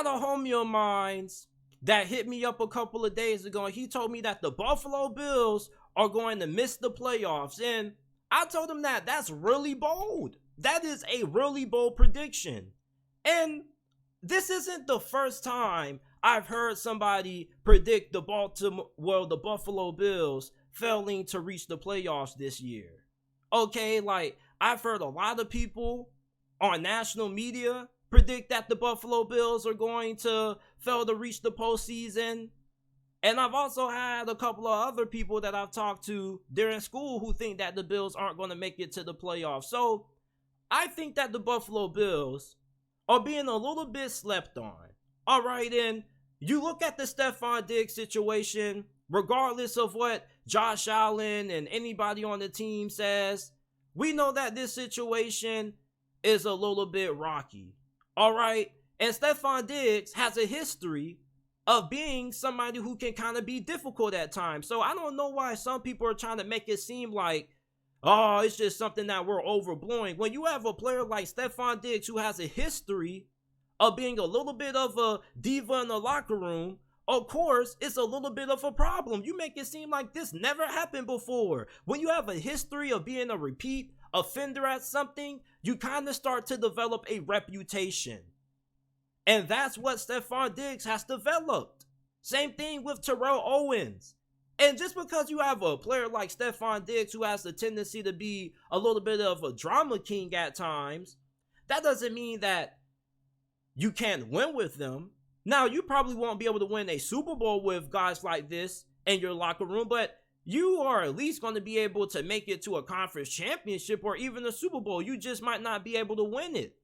got a homie of mine that hit me up a couple of days ago, and he told me that the Buffalo Bills are going to miss the playoffs. And I told him that that's really bold. That is a really bold prediction. And this isn't the first time I've heard somebody predict the Buffalo Bills failing to reach the playoffs this year. Okay, like, I've heard a lot of people on national media predict that the Buffalo Bills are going to fail to reach the postseason. And I've also had a couple of other people that I've talked to during school who think that the Bills aren't going to make it to the playoffs. So I think that the Buffalo Bills are being a little bit slept on. All right, and you look at the Stefon Diggs situation, regardless of what Josh Allen and anybody on the team says, we know that this situation is a little bit rocky. All right, and Stefon Diggs has a history of being somebody who can kind of be difficult at times. So I don't know why some people are trying to make it seem like, oh, it's just something that we're overblowing. When you have a player like Stefon Diggs who has a history of being a little bit of a diva in the locker room, of course, it's a little bit of a problem. You make it seem like this never happened before. When you have a history of being a repeat offender at something, you kind of start to develop a reputation. And that's what Stefon Diggs has developed. Same thing with Terrell Owens. And just because you have a player like Stefon Diggs who has the tendency to be a little bit of a drama king at times, that doesn't mean that you can't win with them. Now, you probably won't be able to win a Super Bowl with guys like this in your locker room, but you are at least going to be able to make it to a conference championship or even a Super Bowl. You just might not be able to win it.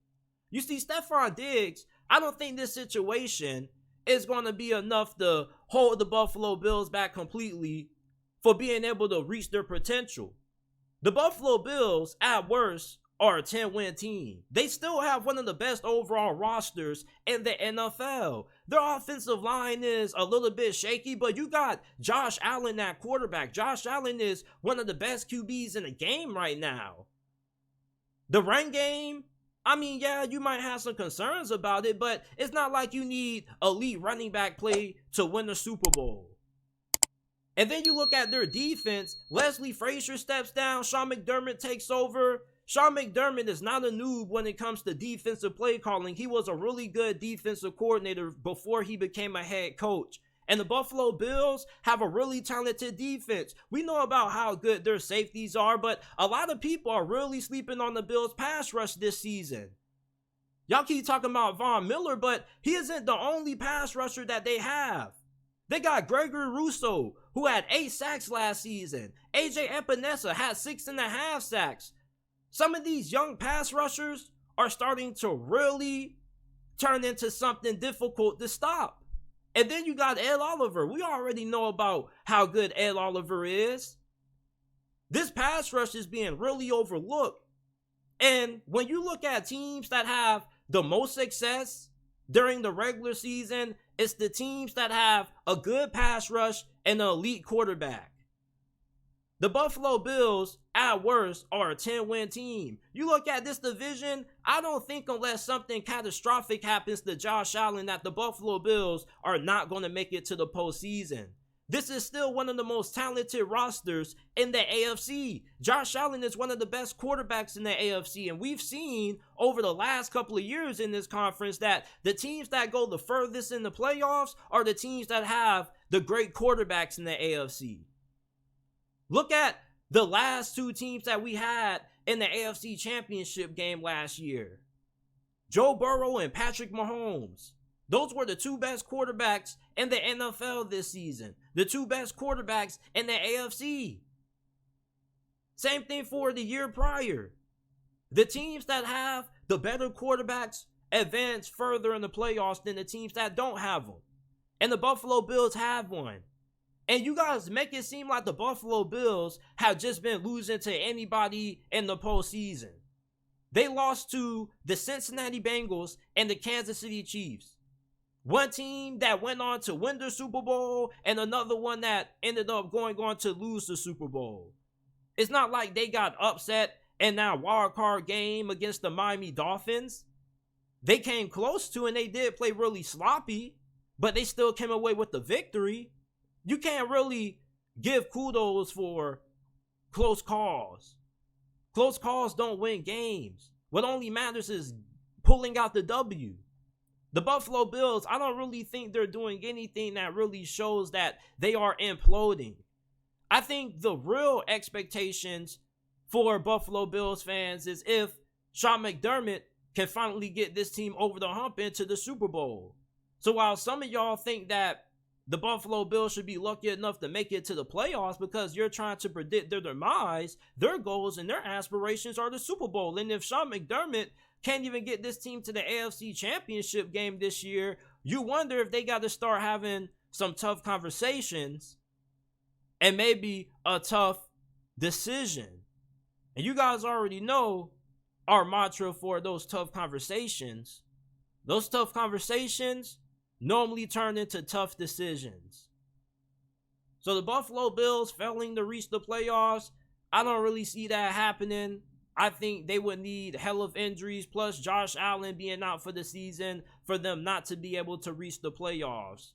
You see, Stefon Diggs, I don't think this situation is going to be enough to hold the Buffalo Bills back completely for being able to reach their potential. The Buffalo Bills, at worst, are a 10-win team. They still have one of the best overall rosters in the NFL. Their offensive line is a little bit shaky, but you got Josh Allen at quarterback. Josh Allen is one of the best QBs in the game right now. The run game, I mean, yeah, you might have some concerns about it, but it's not like you need elite running back play to win the Super Bowl. And then you look at their defense. Leslie Frazier steps down. Sean McDermott takes over. Sean McDermott is not a noob when it comes to defensive play calling. He was a really good defensive coordinator before he became a head coach. And the Buffalo Bills have a really talented defense. We know about how good their safeties are, but a lot of people are really sleeping on the Bills' pass rush this season. Y'all keep talking about Von Miller, but he isn't the only pass rusher that they have. They got Gregory Rousseau, who had 8 sacks last season. AJ Epinesa had 6.5 sacks. Some of these young pass rushers are starting to really turn into something difficult to stop. And then you got Ed Oliver. We already know about how good Ed Oliver is. This pass rush is being really overlooked. And when you look at teams that have the most success during the regular season, it's the teams that have a good pass rush and an elite quarterback. The Buffalo Bills, at worst, are a 10-win team. You look at this division, I don't think unless something catastrophic happens to Josh Allen that the Buffalo Bills are not going to make it to the postseason. This is still one of the most talented rosters in the AFC. Josh Allen is one of the best quarterbacks in the AFC, and we've seen over the last couple of years in this conference that the teams that go the furthest in the playoffs are the teams that have the great quarterbacks in the AFC. Look at the last 2 teams that we had in the AFC Championship game last year. Joe Burrow and Patrick Mahomes. Those were the 2 best quarterbacks in the NFL this season. The 2 best quarterbacks in the AFC. Same thing for the year prior. The teams that have the better quarterbacks advance further in the playoffs than the teams that don't have them. And the Buffalo Bills have one. And you guys make it seem like the Buffalo Bills have just been losing to anybody in the postseason. They lost to the Cincinnati Bengals and the Kansas City Chiefs. One team that went on to win the Super Bowl and another one that ended up going on to lose the Super Bowl. It's not like they got upset in that wild card game against the Miami Dolphins. they came close to, and they did play really sloppy, but they still came away with the victory. You can't really give kudos for close calls. Close calls don't win games. What only matters is pulling out the W. The Buffalo Bills, I don't really think they're doing anything that really shows that they are imploding. I think the real expectations for Buffalo Bills fans is if Sean McDermott can finally get this team over the hump into the Super Bowl. So while some of y'all think that the Buffalo Bills should be lucky enough to make it to the playoffs because you're trying to predict their demise, their goals and their aspirations are the Super Bowl. And if Sean McDermott can't even get this team to the AFC Championship game this year, you wonder if they got to start having some tough conversations and maybe a tough decision. And you guys already know our mantra for those tough conversations. Those tough conversations normally turn into tough decisions. So the Buffalo Bills failing to reach the playoffs, I don't really see that happening. I think they would need hell of injuries plus Josh Allen being out for the season for them not to be able to reach the playoffs.